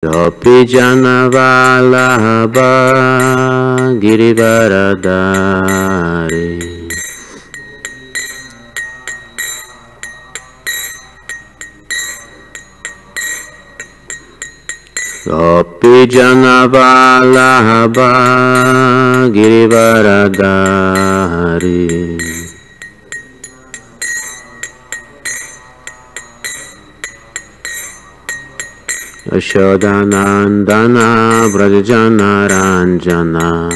Gopi Jana Vallabha Girivaradari Gopi Jana Vallabha Girivaradari Yashodanandana Brajana Ranjana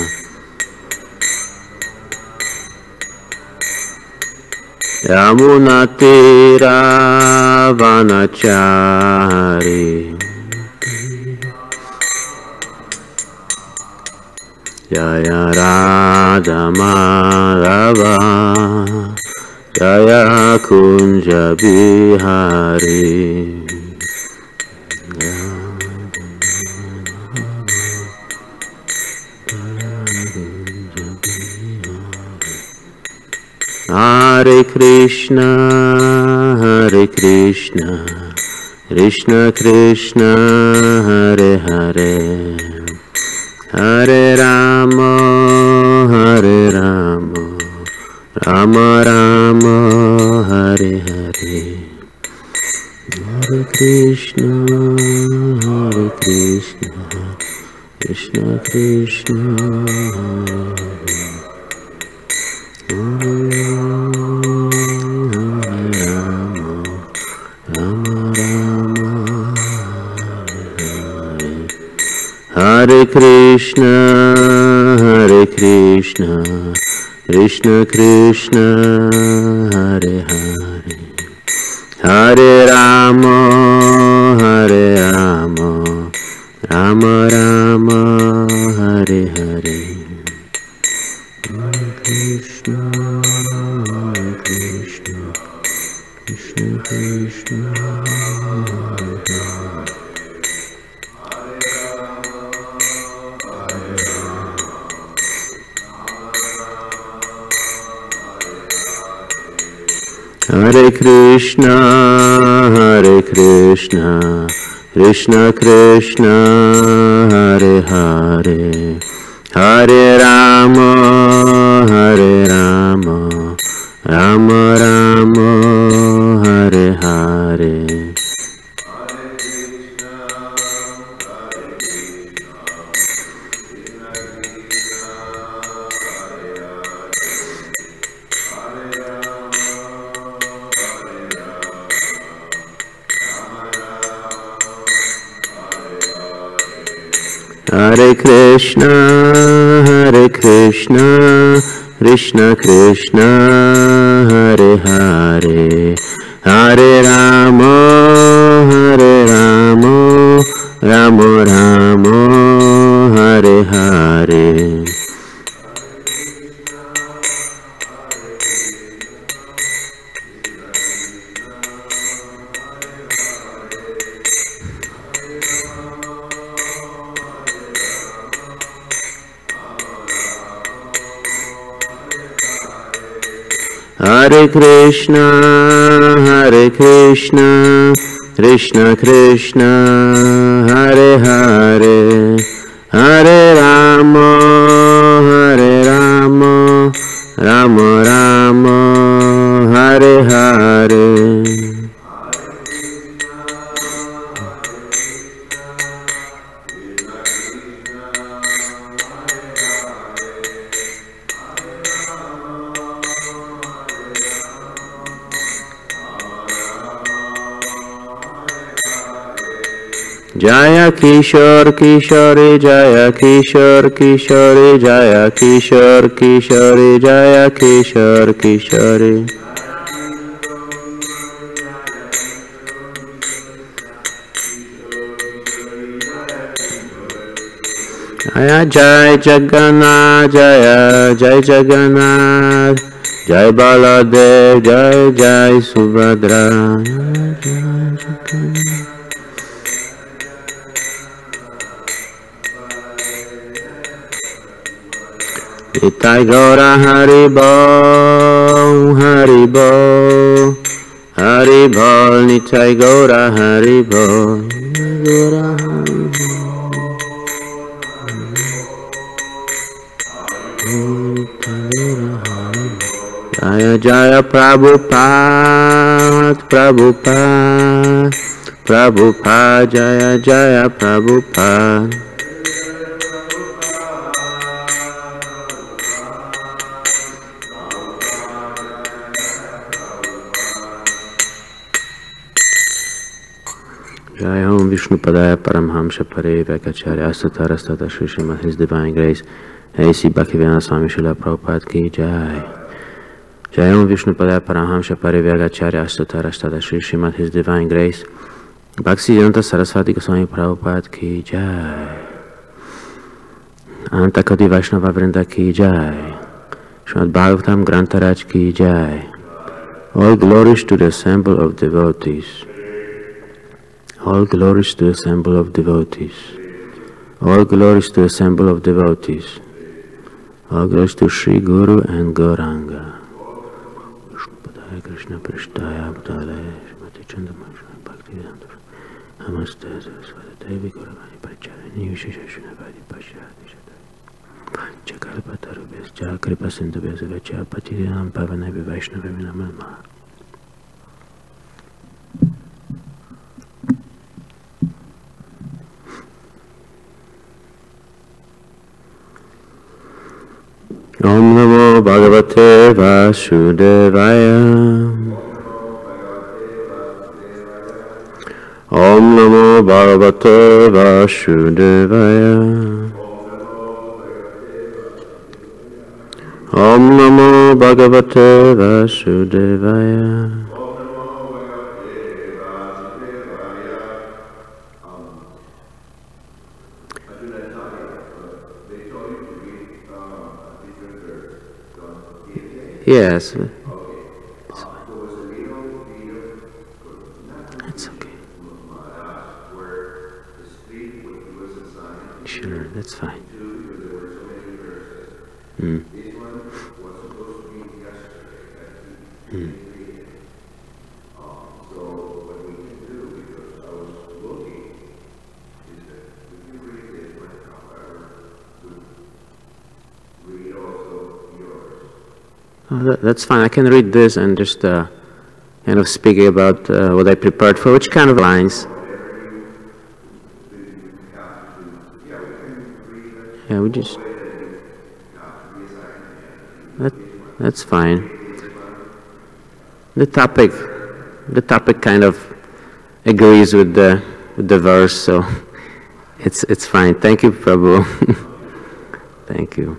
Yamunatira Vanachari Jaya Radha Madhava Jaya Kunja Bihari Hare Krishna, Krishna Krishna, Hare Hare, Hare Rama, Rama Rama, Hare Hare, Hare Krishna, Krishna Krishna, Hare Krishna, Krishna Krishna, Hare Hare, Hare Rama, Rama Rama, Hare Hare, Hare Krishna, Krishna Krishna, Hare Hare. Hare Krishna, Krishna Krishna, Hare Hare, Hare Rama, Rama Rama, Hare Hare. Hare Krishna, Krishna Krishna, Hare Hare, Hare Rama, Rama Rama, Hare Hare. Hare Krishna, Krishna Krishna, Hare Hare, Hare Rama, Rama Rama, Hare Hare. Jaya Kishore Kishore, Jaya Kishore Kishore, Jaya Kishore Kishore, Jaya Kishore Kishore. Jaya Jai Jagannath, Jai Jagannath, Jai Baladev, Jai Subhadra. Nitai Gaura Haribo, Haribo, Nitai Gaura Haribo, Gaura Haribo. Jaya Jaya Prabhupada, Prabhupada, Prabhupada, Jaya Jaya Prabhupada. Jai Om Vishnu Padaya Paramhamsa Pare Vakacharya Asatarastata Shri Srimad His Divine Grace A.C. Bhaktivedanta Swami Srila Prabhupada Ki Jai. Jai Om Vishnu Padaya Paramhamsa Pare Vakacharya Asatarastata Shri Srimad His Divine Grace Bhaktivedanta Saraswati Goswami Prabhupada Ki Jai. Antakoti Vaishnava Vrinda Ki Jai. Srimad Bhagavatam Grantaraj Ki Jai. All glories to the assemble of devotees. All glories to the assemble of devotees. All glories to the assemble of devotees. All glories to Sri Guru and Gauranga. Krishna Prishtaya Bhutale Shrimati Chandamashra Bhaktivedanta Namaste Saraswati Devi Gauravani Paricharini Visheshashanavadi Pashyati Shatai Chakalpatarubhyascha Kripa Sindhubhyasa Vacha Patirinam Pavanebhi Vaishnavim Namah. Om Namo Bhagavate Vasudevaya. Om Namo Bhagavate Vasudevaya. Om Namo Bhagavate Vasudevaya. Yes. That's okay. Sure, that's fine. Mm. Mm. Oh, that's fine. I can read this and just kind of speak about what I prepared for. Which kind of lines? Yeah, we just... That's fine. The topic kind of agrees with the verse, so it's fine. Thank you, Prabhu. Thank you.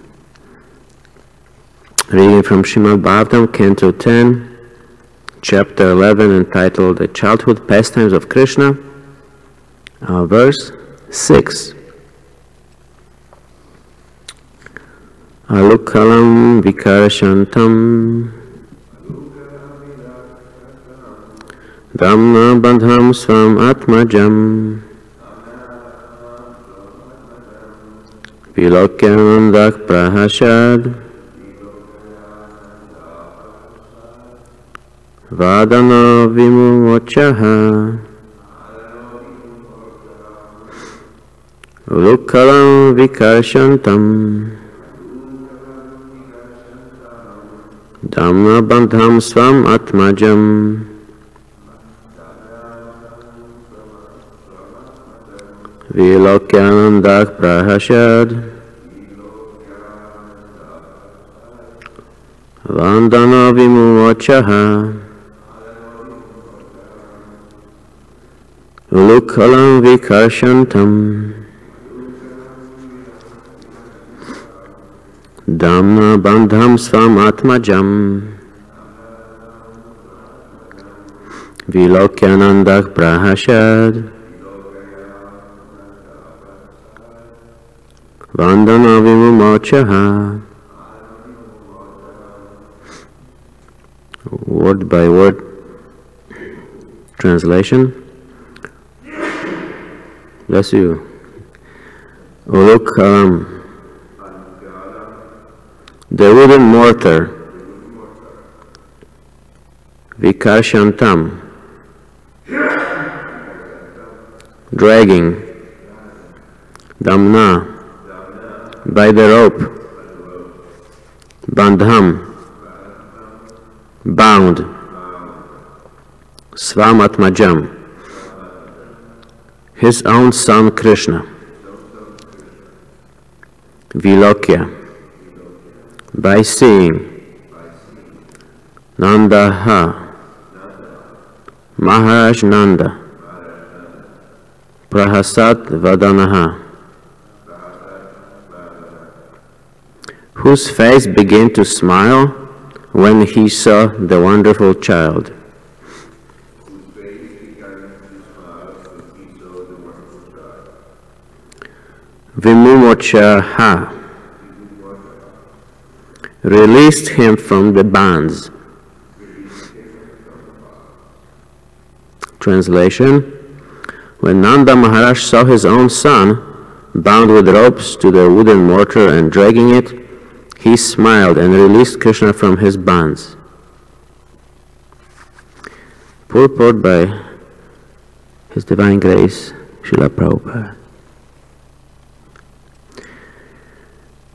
Reading from Srimad Bhagavatam, Canto 10, Chapter 11, entitled The Childhood Pastimes of Krishna, verse 6. Alukalam vikarashantam Dhamma bandham svam atmajam Vilokyanandak prahashad Vadana vimumochaha Ulukalam vikarshantam Dhamma bandham svam atmajam Vilokyanandak prahashad Vandana vimumochaha Ulukalam vikarshantam Dhamma bandham svam atmajam Vilokyanandak prahashad Vandana vimumochaha. Word by word translation. Bless you. Ulukalam, the wooden mortar. Vikarshantam, dragging. Damna, by the rope, Bandham, bound, Svamatmajam, his own son Krishna, Vilokya, by seeing, Nandaha, Maharaj Nanda, Prahasat Vadanaha, whose face began to smile when he saw the wonderful child. Vimumochaha, released him from the bonds. Translation: when Nanda Maharaj saw his own son bound with ropes to the wooden mortar and dragging it, he smiled and released Krishna from his bonds. Purport by His Divine Grace, Srila Prabhupada.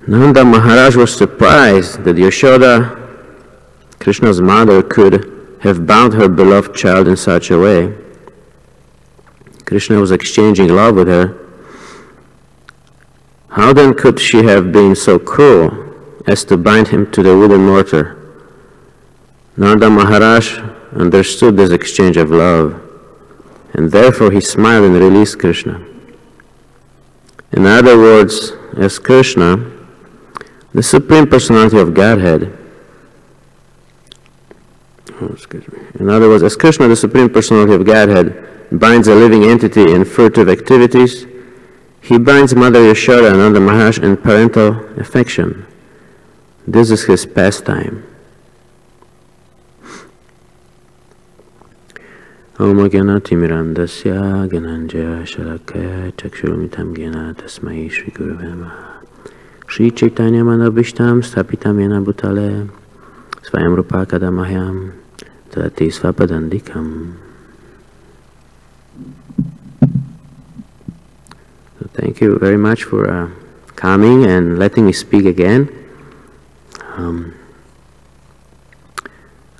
Nanda Maharaj was surprised that Yashoda, Krishna's mother, could have bound her beloved child in such a way. Krishna was exchanging love with her. How then could she have been so cruel as to bind him to the wooden mortar? Nanda Maharaj understood this exchange of love, and therefore he smiled and released Krishna. In other words, as Krishna, the Supreme Personality of Godhead, in other words, as Krishna, the Supreme Personality of Godhead, binds a living entity in furtive activities, he binds Mother Yashoda and Nanda Maharaj in parental affection. This is his pastime. Om Gyanati Mirandasya Gyananjaya Shalakaya Chakshurumitam Gyana Tasmai Shri Gurave Namaha Shri Chaitanya Manabhishtam Stapitam Yena Bhutale Svayam Rupa Kadamahyam Tati Svapadandikam. So thank you very much for coming and letting me speak again.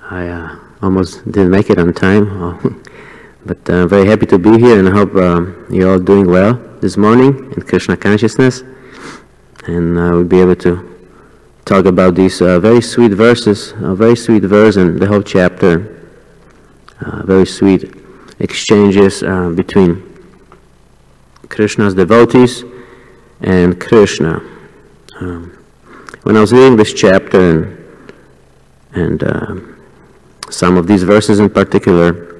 I almost didn't make it on time, but I'm very happy to be here, and I hope you're all doing well this morning in Krishna consciousness, and we'll be able to talk about these very sweet verses, a very sweet verse in the whole chapter, very sweet exchanges between Krishna's devotees and Krishna. When I was reading this chapter and some of these verses in particular,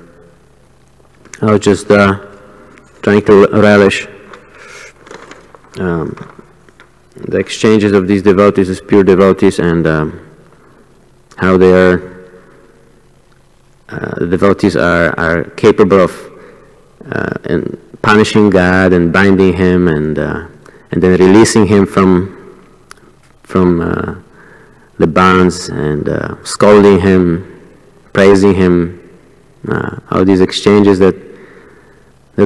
I was just trying to relish the exchanges of these devotees, these pure devotees, and how they are, the devotees are capable of punishing God and binding him, and then releasing him from the bonds, and scolding him, praising him. All these exchanges that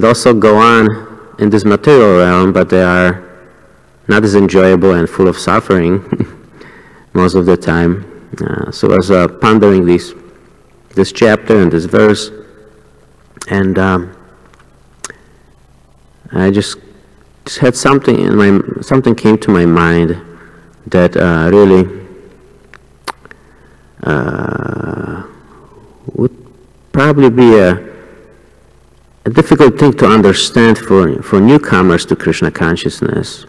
also go on in this material realm, but they are not as enjoyable and full of suffering most of the time. So I was pondering this chapter and this verse, and I just had something came to my mind that really would probably be a difficult thing to understand for newcomers to Krishna consciousness.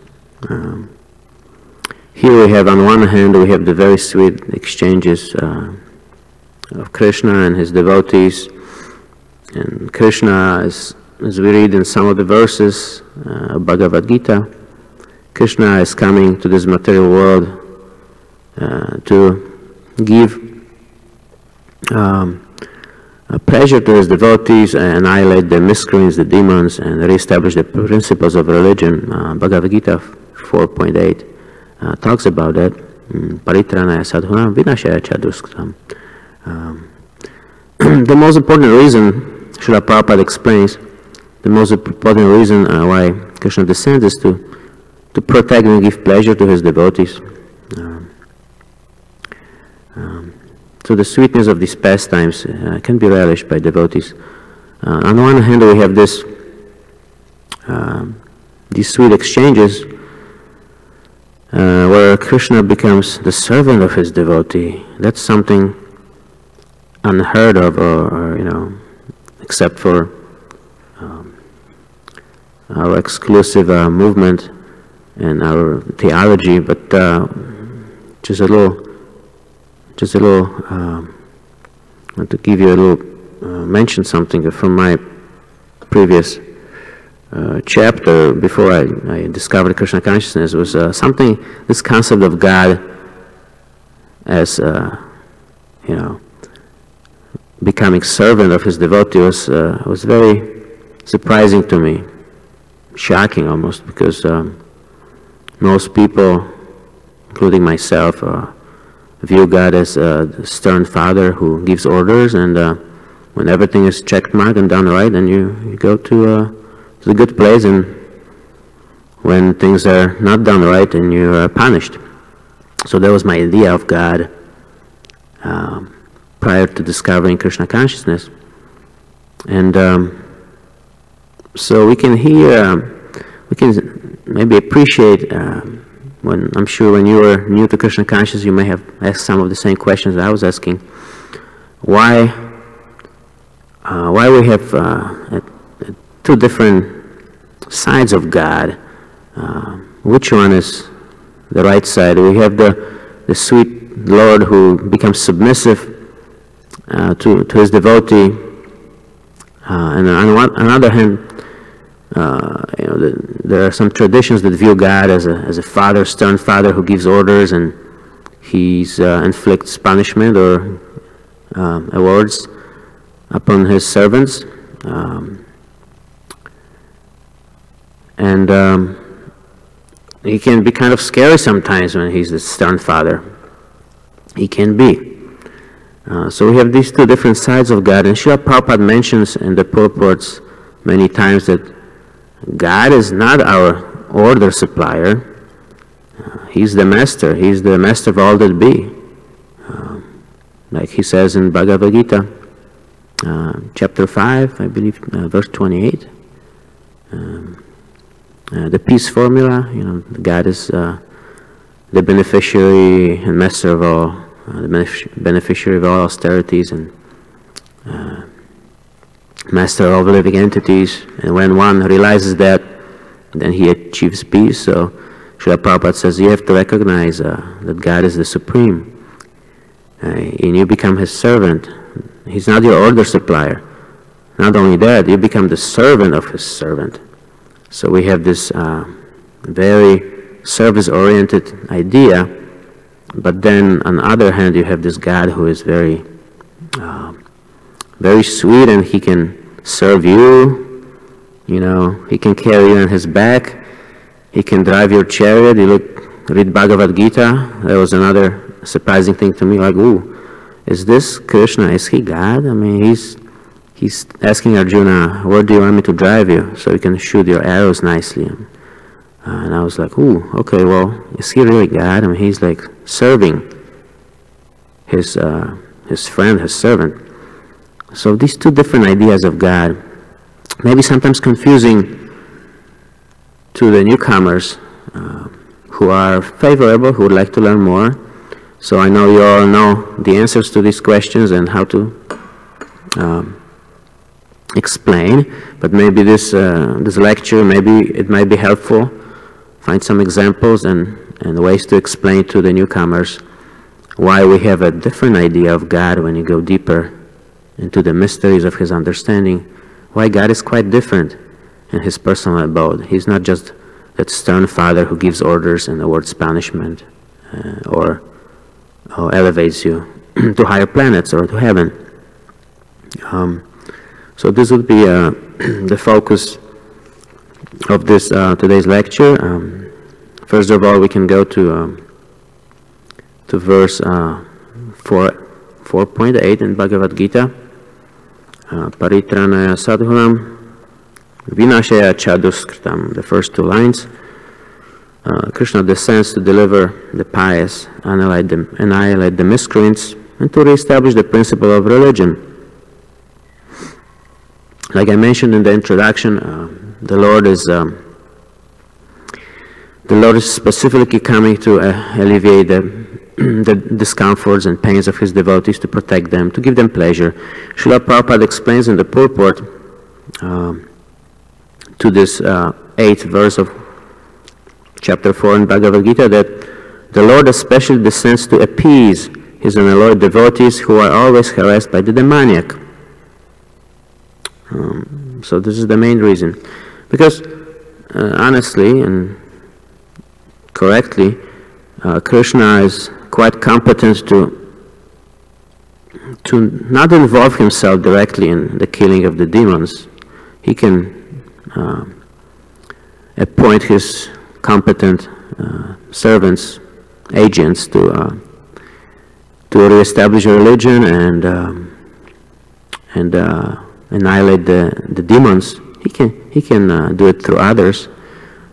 Here we have, on one hand, we have the very sweet exchanges of Krishna and his devotees, and Krishna, as we read in some of the verses of Bhagavad Gita, Krishna is coming to this material world to give a pleasure to his devotees, annihilate the miscreants, the demons, and reestablish the principles of religion. Bhagavad Gita 4.8 talks about that. Paritranaya sadhunam vinashaya chaduskram. The most important reason, Srila Prabhupada explains, the most important reason why Krishna descends is to to protect and give pleasure to his devotees. So the sweetness of these pastimes can be relished by devotees. On the one hand, we have these sweet exchanges where Krishna becomes the servant of his devotee. That's something unheard of, or except for our exclusive movement and our theology. But just a little. I want to give you a little mention something from my previous chapter before I discovered Krishna consciousness. Was something, this concept of God as becoming servant of his devotee was very surprising to me, shocking almost, because most people, including myself, view God as a stern father who gives orders, and when everything is checked marked and done right, then you go to the good place, and when things are not done right, then you are punished. So that was my idea of God prior to discovering Krishna consciousness. And so we can maybe appreciate, I'm sure when you were new to Krishna consciousness, you may have asked some of the same questions I was asking. Why we have two different sides of God? Which one is the right side? We have the sweet Lord who becomes submissive to his devotee, and on the other hand, there are some traditions that view God as a father, stern father who gives orders, and he inflicts punishment or awards upon his servants. And he can be kind of scary sometimes when he's the stern father. He can be. So we have these two different sides of God, and Srila Prabhupada mentions in the purports many times that God is not our order supplier. He's the master. He's the master of all that be. Like he says in Bhagavad Gita, chapter 5, I believe, verse 28. The peace formula, God is the beneficiary and master of all, the beneficiary of all austerities, and master of all living entities. And when one realizes that, then he achieves peace. So Srila Prabhupada says you have to recognize that God is the supreme, and you become his servant. He's not your order supplier. Not only that, you become the servant of his servant. So we have this very service-oriented idea, but then on the other hand, you have this God who is very, very sweet, and he can serve you. He can carry you on his back. He can drive your chariot. Read Bhagavad Gita. That was another surprising thing to me. Like, ooh, is this Krishna? Is he God? I mean, He's asking Arjuna, where do you want me to drive you so you can shoot your arrows nicely? And I was like, ooh, okay, well, is he really God? I mean, he's like serving his friend, his servant. So these two different ideas of God, maybe sometimes confusing to the newcomers who are favorable, who would like to learn more. So I know you all know the answers to these questions and how to explain, but maybe this lecture, maybe it might be helpful. Find some examples and ways to explain to the newcomers why we have a different idea of God when you go deeper into the mysteries of his understanding. Why God is quite different in his personal abode. He's not just that stern father who gives orders and awards punishment or elevates you to higher planets or to heaven. So this would be the focus of this today's lecture. First of all, we can go to verse 4.8 in Bhagavad Gita. Paritranaya sadhunam vinashaya chaduskritam. The first two lines. Krishna descends to deliver the pious, annihilate the miscreants, and to reestablish the principle of religion. Like I mentioned in the introduction, the Lord is specifically coming to alleviate the discomforts and pains of his devotees, to protect them, to give them pleasure. Srila Prabhupada explains in the purport to this 8th verse of chapter 4 in Bhagavad Gita that the Lord especially descends to appease his unalloyed devotees who are always harassed by the demoniac. So this is the main reason. Because honestly and correctly, Krishna is quite competent to not involve himself directly in the killing of the demons. He can appoint his competent servants, agents, to reestablish a religion and annihilate the demons. He can do it through others.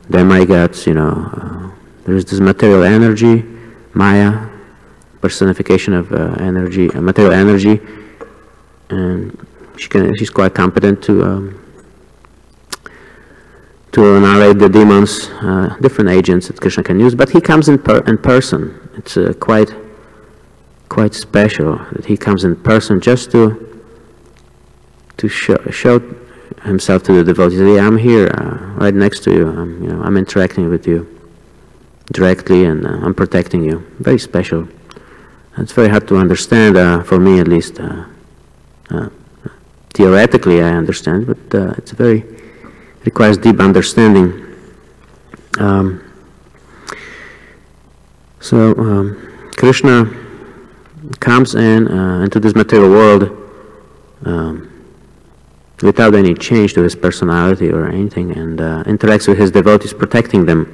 Demigods, there is this material energy, Maya, personification of energy, material energy, and she's quite competent to annihilate the demons, different agents that Krishna can use. But he comes in person. It's quite special that he comes in person just to show himself to the devotees. Yeah, I'm here, right next to you. I'm interacting with you directly, and I'm protecting you. Very special. It's very hard to understand, for me at least. Theoretically, I understand, but requires deep understanding. Krishna comes into this material world without any change to his personality or anything, and interacts with his devotees, protecting them.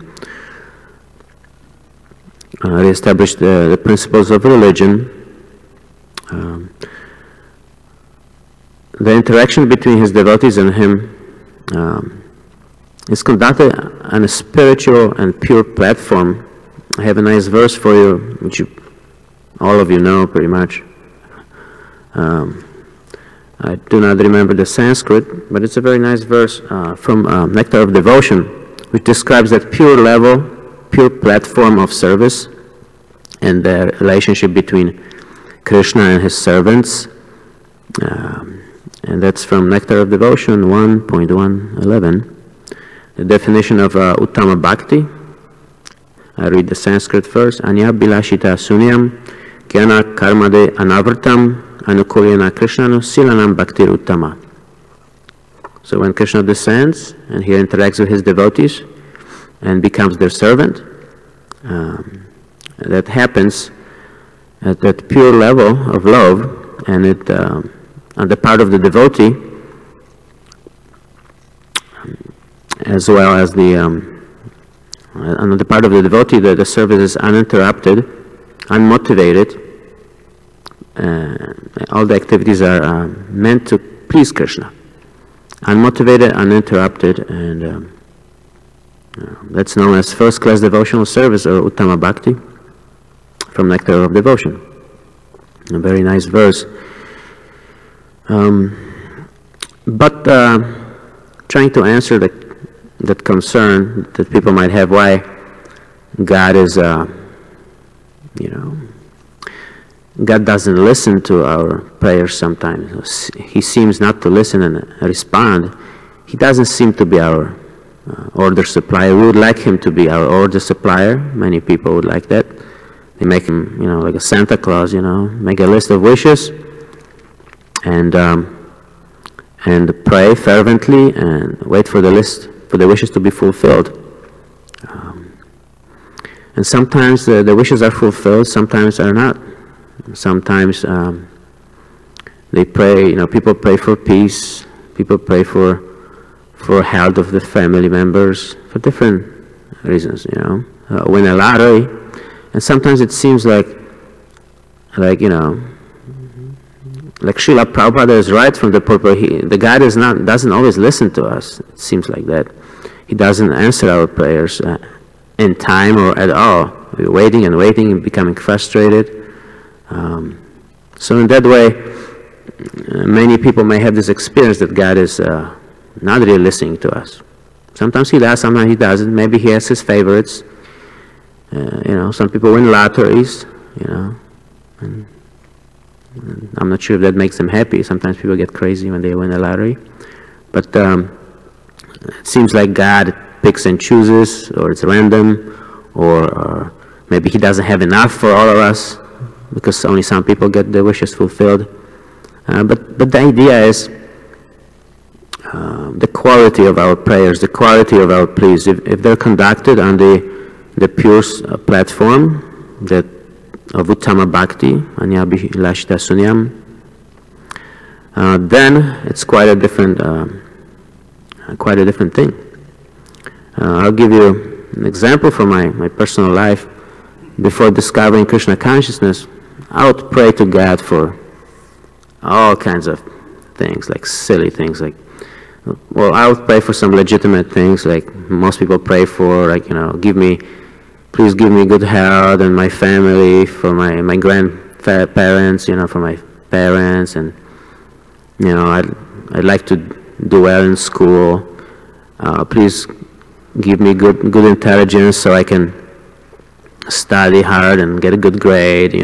Reestablish the principles of religion. The interaction between his devotees and him is conducted on a spiritual and pure platform. I have a nice verse for you, which all of you know pretty much. I do not remember the Sanskrit, but it's a very nice verse from Nectar of Devotion, which describes that pure level, pure platform of service and the relationship between Krishna and his servants. And that's from Nectar of Devotion 1.111. The definition of Uttama Bhakti. I read the Sanskrit first. Anya Bilashita Sunyam Kyana Karmade Anavartam Anukulyana Krishnanu Silanam Bhaktir Uttama. So when Krishna descends and he interacts with his devotees and becomes their servant, that happens at that pure level of love, and it on the part of the devotee, as well as on the part of the devotee, the service is uninterrupted, unmotivated. All the activities are meant to please Krishna. Unmotivated, uninterrupted, and that's known as first-class devotional service, or Uttama Bhakti, from Nectar of Devotion. A very nice verse. But trying to answer that concern that people might have, why God is, God doesn't listen to our prayers sometimes. He seems not to listen and respond. He doesn't seem to be our order supplier. We would like him to be our order supplier. Many people would like that. They make him, like a Santa Claus, make a list of wishes and pray fervently and wait for the wishes to be fulfilled. And sometimes the wishes are fulfilled, sometimes are not. Sometimes they pray, people pray for peace, people pray for health of the family members, for different reasons, win a lottery. And sometimes it seems like Srila Prabhupada is right from the purport. The God doesn't always listen to us. It seems like that. He doesn't answer our prayers. in time or at all. We're waiting and waiting and becoming frustrated. So in that way, many people may have this experience that God is not really listening to us. Sometimes He does, sometimes He doesn't. Maybe He has His favorites. Some people win lotteries, and I'm not sure if that makes them happy. Sometimes people get crazy when they win a lottery. But it seems like God picks and chooses, or it's random, or maybe He doesn't have enough for all of us, because only some people get their wishes fulfilled. But the idea is the quality of our prayers, the quality of our pleas, if they're conducted on the pure platform of Uttama Bhakti, Anyabhilashita Sunyam, then it's quite a different thing. I'll give you an example from my personal life. Before discovering Krishna consciousness, I would pray to God for all kinds of things, like silly things, I would pray for some legitimate things, like most people pray for, like, please give me good health and my family, for my grandparents, for my parents, and, I'd like to do well in school. Please give me good intelligence so I can study hard and get a good grade,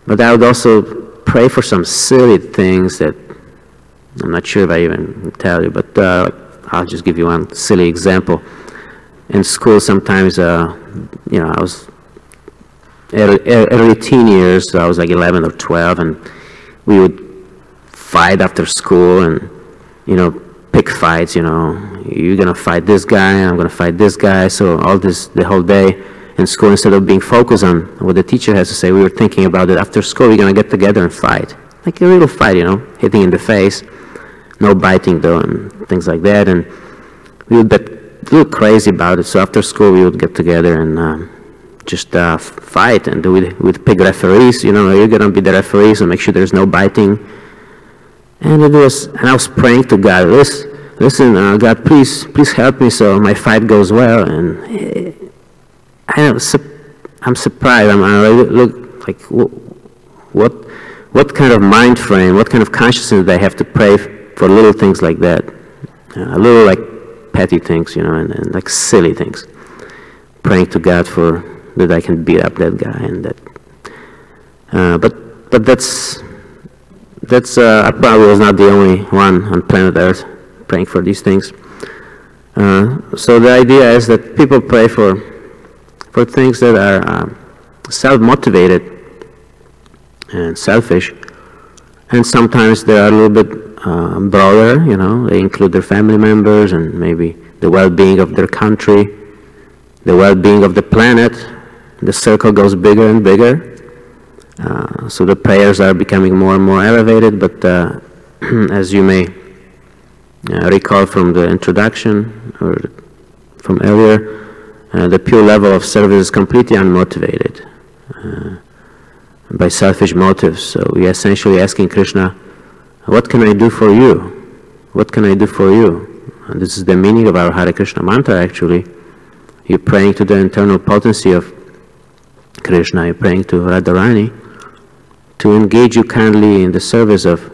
But I would also pray for some silly things that I'm not sure if I even tell you, but I'll just give you one silly example. In school, sometimes, I was early teen years, so I was like 11 or 12, and we would fight after school and, pick fights, you're going to fight this guy, I'm going to fight this guy. So the whole day in school, instead of being focused on what the teacher has to say, we were thinking about it. After school, we're going to get together and fight. Like a little fight, hitting in the face, no biting though, and things like that. And we would get a little crazy about it. So after school, we would get together and just fight, and we'd pick referees. You're going to be the referee, so make sure there's no biting. And I was praying to God, listen, God, please help me so my fight goes well. And I'm surprised. I look like, what kind of mind frame, what kind of consciousness do I have to pray for little things like that? A little like petty things, and like silly things. Praying to God that I can beat up that guy and that. But I probably was not the only one on planet Earth praying for these things. So the idea is that people pray for things that are self-motivated and selfish, and sometimes they are a little bit broader. They include their family members and maybe the well-being of their country, the well-being of the planet. The circle goes bigger and bigger. So the prayers are becoming more and more elevated, but as you may recall from the introduction or from earlier, the pure level of service is completely unmotivated by selfish motives. So we are essentially asking Krishna, what can I do for you? What can I do for you? And this is the meaning of our Hare Krishna mantra, actually. You're praying to the internal potency of Krishna, you're praying to Radharani to engage you kindly in the service of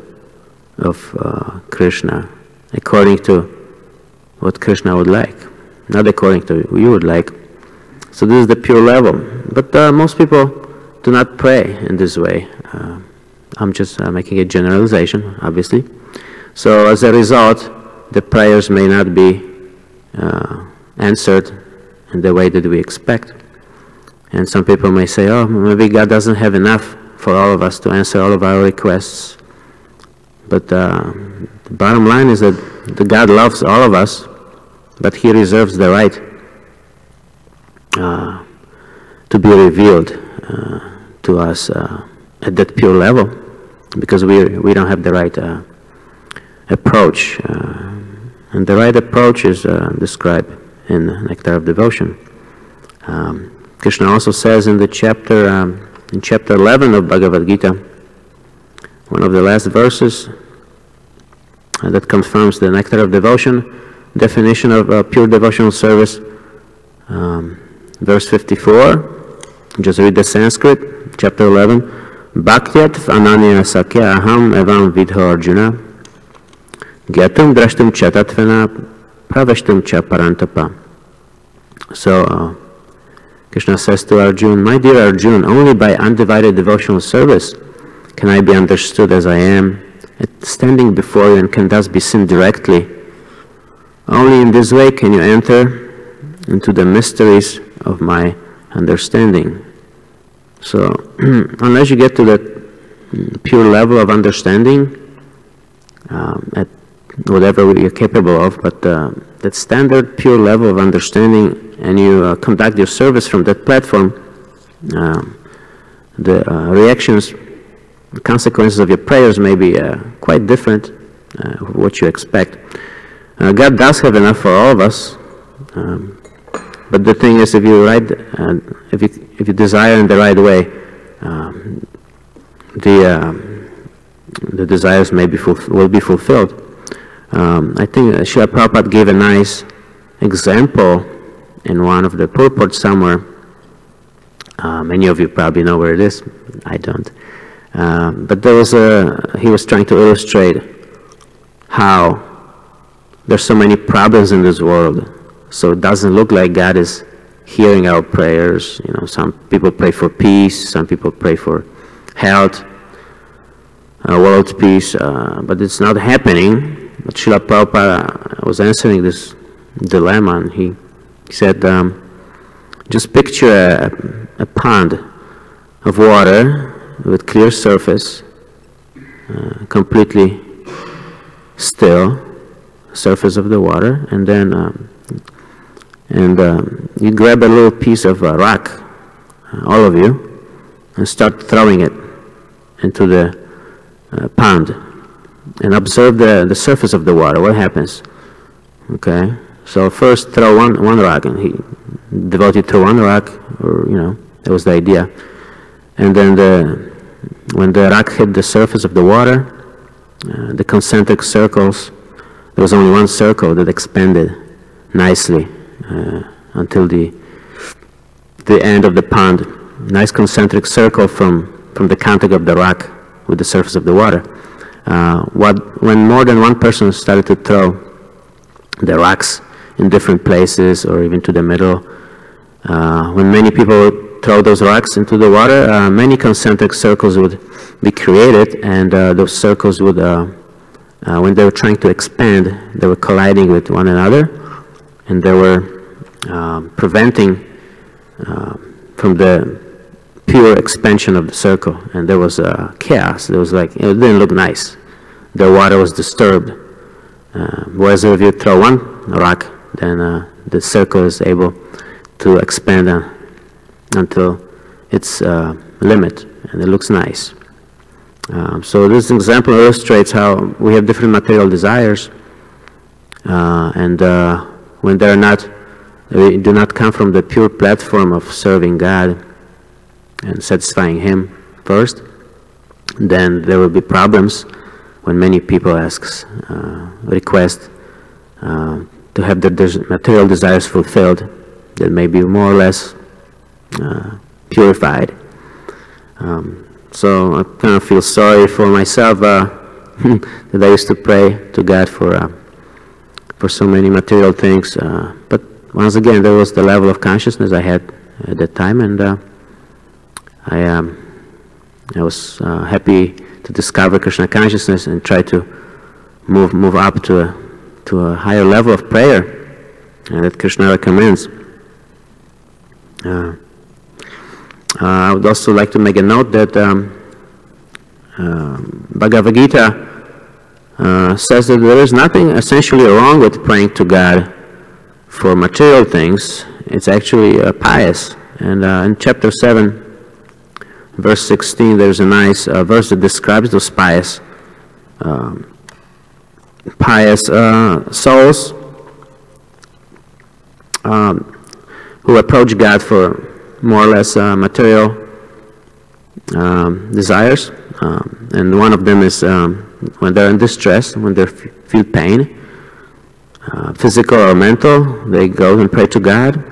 Krishna, according to what Krishna would like, not according to what you would like. So this is the pure level. But most people do not pray in this way. I'm just making a generalization, obviously. So as a result, the prayers may not be answered in the way that we expect. And some people may say, oh, maybe God doesn't have enough for all of us to answer all of our requests. But the bottom line is that God loves all of us, but He reserves the right to be revealed to us at that pure level, because we don't have the right approach. And the right approach is described in Nectar of Devotion. Krishna also says in the chapter, in chapter 11 of Bhagavad Gita, one of the last verses that confirms the Nectar of Devotion, definition of pure devotional service. verse 54, just read the Sanskrit, chapter 11. Bhaktyat ananya sakya aham evam vidho Arjuna gyatum drashtum chatatvena pravashtum cha parantapa. So Krishna says to Arjuna, my dear Arjuna, only by undivided devotional service can I be understood as I am, standing before you, and can thus be seen directly. Only in this way can you enter into the mysteries of my understanding. So, unless you get to that pure level of understanding, at whatever you're capable of, but that standard pure level of understanding, and you conduct your service from that platform, the reactions, the consequences of your prayers may be quite different what you expect. God does have enough for all of us, but the thing is, if you desire in the right way, the desires will be fulfilled. I think Srila Prabhupada gave a nice example in one of the purports somewhere. Many of you probably know where it is. I don't. But he was trying to illustrate how there's so many problems in this world. So it doesn't look like God is hearing our prayers. You know, some people pray for peace, some people pray for health, world peace, but it's not happening. But Srila Prabhupada was answering this dilemma, and he said, just picture a pond of water with clear surface, completely still surface of the water, and then you grab a little piece of rock, all of you, and start throwing it into the pond, and observe the surface of the water. What happens? Okay, so first throw one rock, and he devotee threw one rock, or that was the idea, and then when the rock hit the surface of the water, the concentric circles, there was only one circle that expanded nicely until the end of the pond. Nice concentric circle from the contact of the rock with the surface of the water. When more than one person started to throw the rocks in different places or even to the middle, when many people throw those rocks into the water, many concentric circles would be created, and those circles would, when they were trying to expand, they were colliding with one another, and they were preventing from the pure expansion of the circle, and there was chaos. There was it didn't look nice. The water was disturbed. Whereas if you throw one rock, then the circle is able to expand until its limit, and it looks nice. So this example illustrates how we have different material desires, and when they do not come from the pure platform of serving God and satisfying Him first, then there will be problems when many people request to have their material desires fulfilled that may be more or less purified. So I kind of feel sorry for myself that I used to pray to God for so many material things. But once again, there was the level of consciousness I had at that time, and I was happy to discover Krishna consciousness and try to move up to a higher level of prayer that Krishna recommends. I would also like to make a note that Bhagavad Gita says that there is nothing essentially wrong with praying to God for material things. It's actually pious. And in chapter 7, verse 16, there's a nice verse that describes those pious souls who approach God for more or less material desires, and one of them is when they're in distress, when they feel pain, physical or mental, they go and pray to God.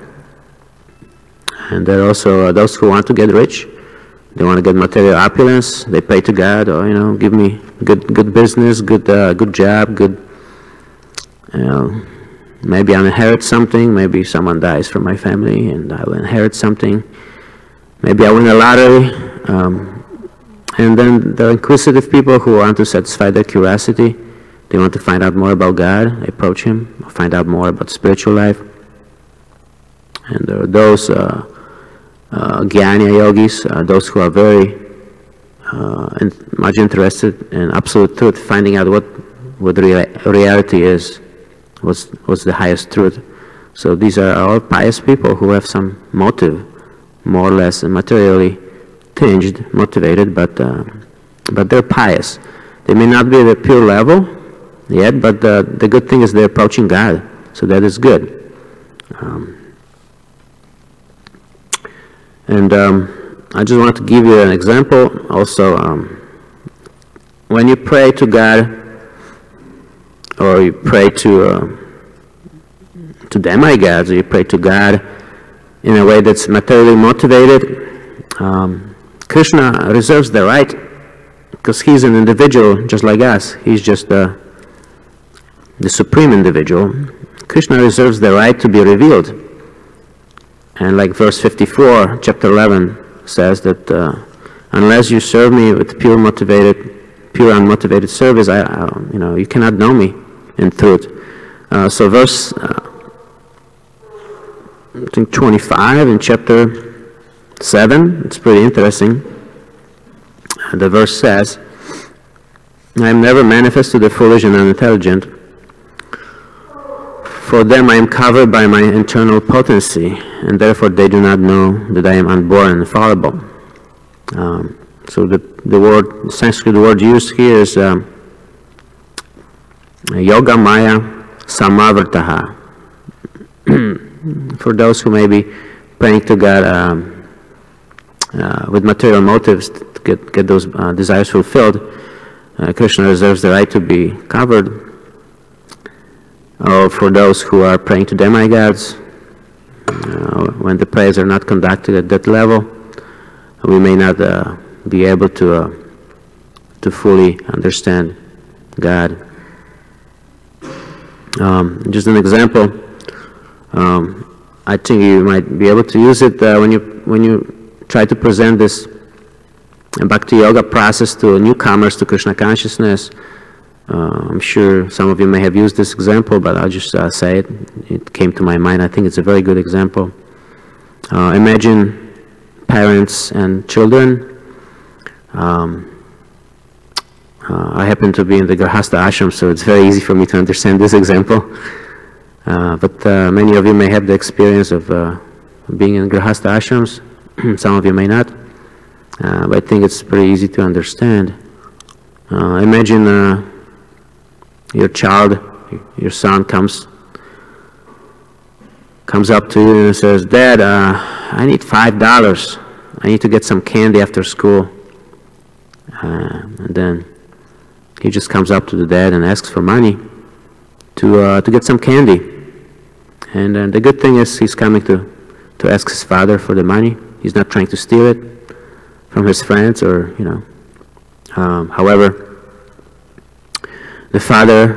And there are also those who want to get rich. They want to get material opulence. They pray to God, or give me good business, good job, good. Maybe I'll inherit something. Maybe someone dies from my family, and I will inherit something. Maybe I win a lottery. And then there are inquisitive people who want to satisfy their curiosity. They want to find out more about God. They approach Him, find out more about spiritual life. And there are those Jnana yogis, those who are very much interested in absolute truth, finding out what reality is, what's the highest truth. So these are all pious people who have some motive, more or less materially tinged, motivated, but they're pious. They may not be at a pure level yet, but the good thing is they're approaching God, so that is good. I just want to give you an example also. When you pray to God, or you pray to demigods, or you pray to God in a way that's materially motivated, Krishna reserves the right, because he's an individual just like us. He's just the supreme individual. Krishna reserves the right to be revealed. And like verse 54, chapter 11 says that unless you serve me with pure unmotivated service, you cannot know me in truth. So verse I think 25 in chapter 7, it's pretty interesting. The verse says, I am never manifest to the foolish and unintelligent. For them I am covered by my internal potency, and therefore they do not know that I am unborn and fallible. So the Sanskrit word used here is Yoga Maya Samavartaha. For those who may be praying to God with material motives to get those desires fulfilled, Krishna reserves the right to be covered. Or for those who are praying to demigods, when the prayers are not conducted at that level, we may not be able to fully understand God. Just an example. I think you might be able to use it when you try to present this Bhakti Yoga process to newcomers to Krishna consciousness. I'm sure some of you may have used this example, but I'll just say it. It came to my mind. I think it's a very good example. Imagine parents and children. I happen to be in the Grahastha ashram, so it's very easy for me to understand this example. But many of you may have the experience of being in Grahastha ashrams. Some of you may not. But I think it's pretty easy to understand. Imagine your child, your son comes up to you and says, Dad, I need $5. I need to get some candy after school. And then he just comes up to the dad and asks for money to get some candy. And the good thing is he's coming to ask his father for the money. He's not trying to steal it from his friends or, however, the father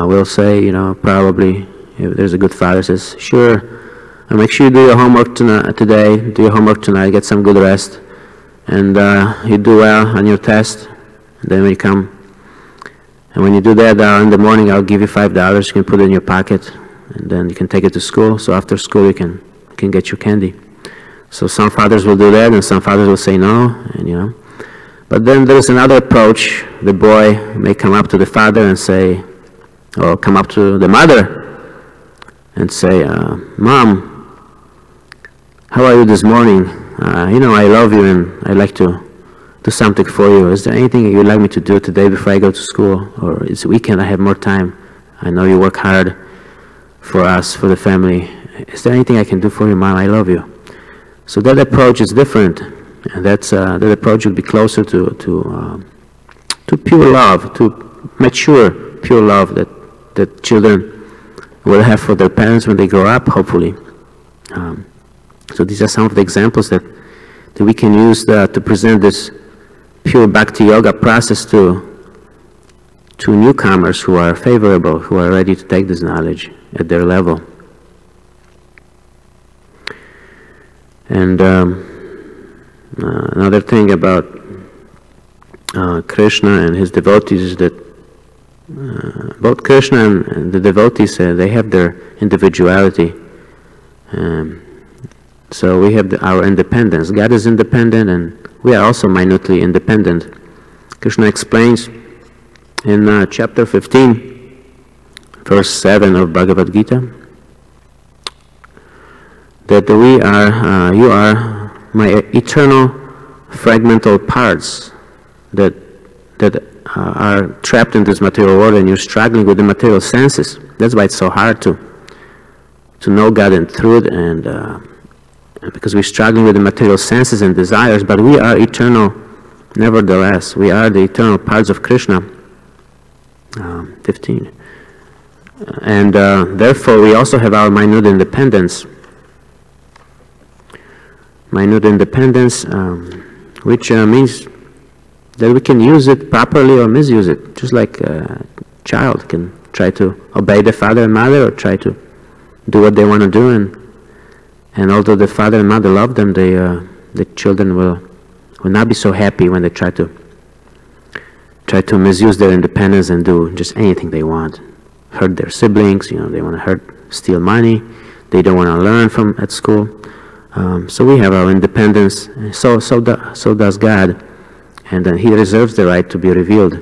will say, probably, if there's a good father, says, sure, make sure you do your homework today, do your homework tonight, get some good rest, and you do well on your test. And then when you come, and when you do that in the morning, I'll give you $5. You can put it in your pocket, and then you can take it to school. So after school, you can get your candy. So some fathers will do that, and some fathers will say no, and But then there's another approach. The boy may come up to the father and say, or come up to the mother and say, Mom, how are you this morning? I love you and I'd like to do something for you. Is there anything you'd like me to do today before I go to school? Or it's weekend, I have more time. I know you work hard for us, for the family. Is there anything I can do for you, Mom? I love you. So that approach is different. And that approach would be closer to pure love, to mature pure love that children will have for their parents when they grow up, hopefully. So these are some of the examples that we can use to present this pure bhakti yoga process to newcomers who are favorable, who are ready to take this knowledge at their level. And another thing about Krishna and his devotees is that both Krishna and the devotees, they have their individuality. So we have our independence. God is independent and we are also minutely independent. Krishna explains in chapter 15, verse 7 of Bhagavad Gita, that you are my eternal fragmental parts that are trapped in this material world, and you're struggling with the material senses. That's why it's so hard to know God in truth, and because we're struggling with the material senses and desires, but we are eternal nevertheless. We are the eternal parts of Krishna. 15. And therefore we also have our minute independence. Minute independence, which means that we can use it properly or misuse it, just like a child can try to obey the father and mother or try to do what they want to do, and although the father and mother love them, the children will not be so happy when they try to misuse their independence and do just anything they want, hurt their siblings, they want to steal money, they don't want to learn at school. So we have our independence, so does God, and then He reserves the right to be revealed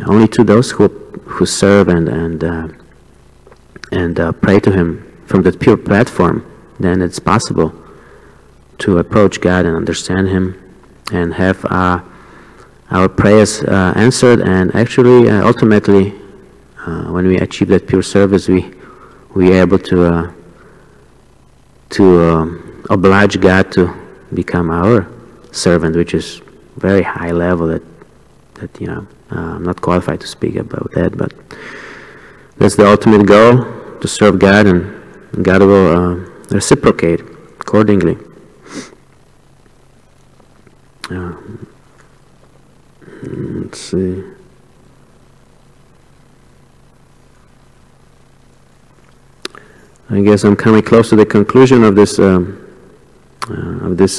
only to those who serve and pray to Him from that pure platform. Then it's possible to approach God and understand Him and have our prayers answered, and actually ultimately when we achieve that pure service, we are able to oblige God to become our servant, which is very high level that I'm not qualified to speak about that, but that's the ultimate goal, to serve God, and God will reciprocate accordingly. Let's see. I guess I'm coming close to the conclusion of this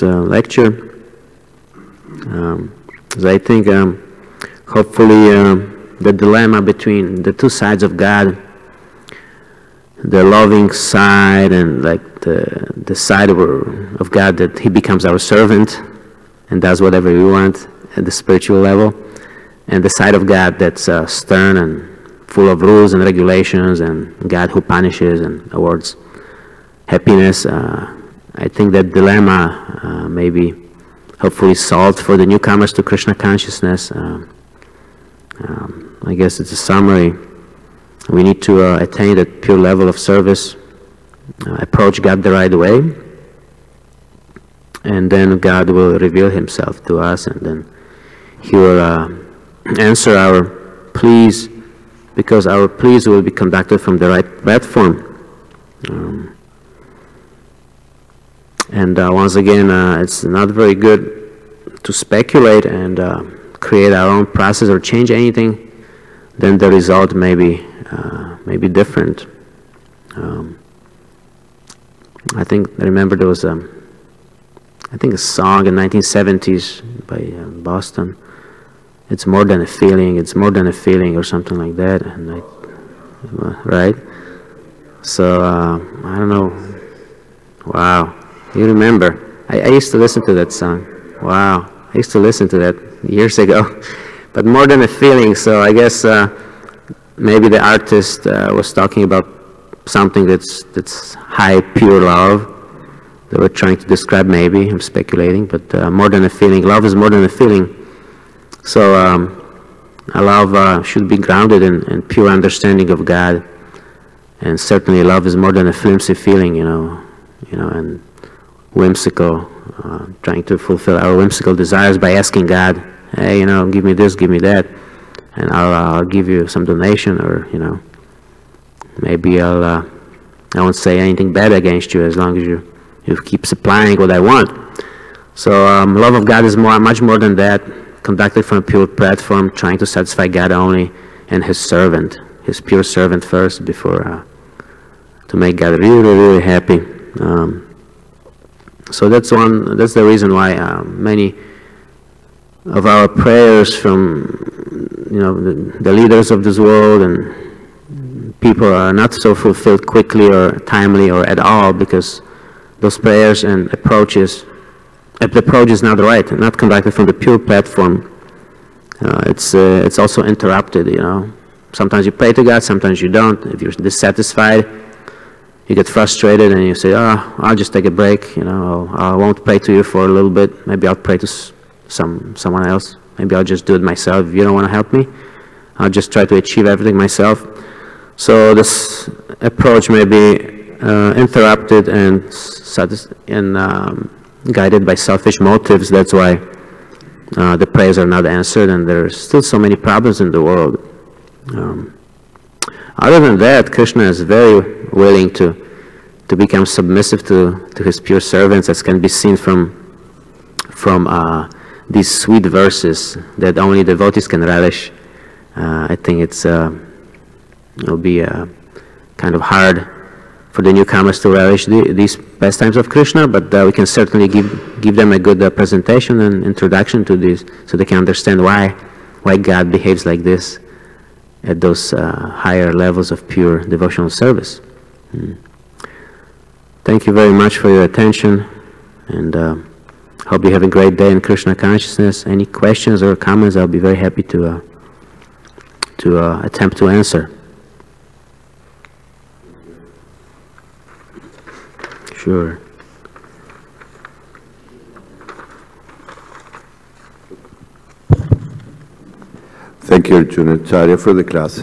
lecture. As I think, hopefully, the dilemma between the two sides of God, the loving side and like the side of God that He becomes our servant and does whatever we want at the spiritual level, and the side of God that's stern and full of rules and regulations, and God who punishes and awards happiness. I think that dilemma may be hopefully solved for the newcomers to Krishna consciousness. I guess it's a summary. We need to attain that pure level of service, approach God the right way, and then God will reveal Himself to us, and then He will answer our pleas, because our pleas will be conducted from the right platform. And once again, it's not very good to speculate and create our own process or change anything. Then the result may be different. I remember there was a song in 1970s by Boston. It's more than a feeling. It's more than a feeling, or something like that. And right? So I don't know. Wow, you remember? I used to listen to that song. Wow, I used to listen to that years ago. But more than a feeling. So I guess maybe the artist was talking about something that's high, pure love. They were trying to describe. Maybe I'm speculating, but more than a feeling. Love is more than a feeling. So love should be grounded in pure understanding of God, and certainly love is more than a flimsy feeling, and whimsical, trying to fulfill our whimsical desires by asking God, hey, give me this, give me that, and I'll give you some donation, or maybe I won't say anything bad against you as long as you You keep supplying what I want. So love of God is much more than that, conducted from a pure platform, trying to satisfy God only and His servant, His pure servant first, before to make God really, really happy. So that's the reason why many of our prayers from the leaders of this world and people are not so fulfilled quickly or timely or at all, because those prayers and approaches, if the approach is not right, not conducted from the pure platform, it's also interrupted. Sometimes you pray to God, sometimes you don't. If you're dissatisfied, you get frustrated and you say, "Oh, I'll just take a break. I won't pray to you for a little bit. Maybe I'll pray to someone else. Maybe I'll just do it myself. If you don't want to help me, I'll just try to achieve everything myself." So this approach may be interrupted and guided by selfish motives. That's why the prayers are not answered, and there's still so many problems in the world. Other than that, Krishna is very willing to become submissive to His pure servants, as can be seen from these sweet verses that only devotees can relish. I think it'll be kind of hard for the newcomers to relish these pastimes of Krishna, but we can certainly give them a good presentation and introduction to this, so they can understand why God behaves like this at those higher levels of pure devotional service. Thank you very much for your attention, and hope you have a great day in Krishna consciousness. Any questions or comments, I'll be very happy to attempt to answer. Sure. Thank you, Arjunacarya, for the class.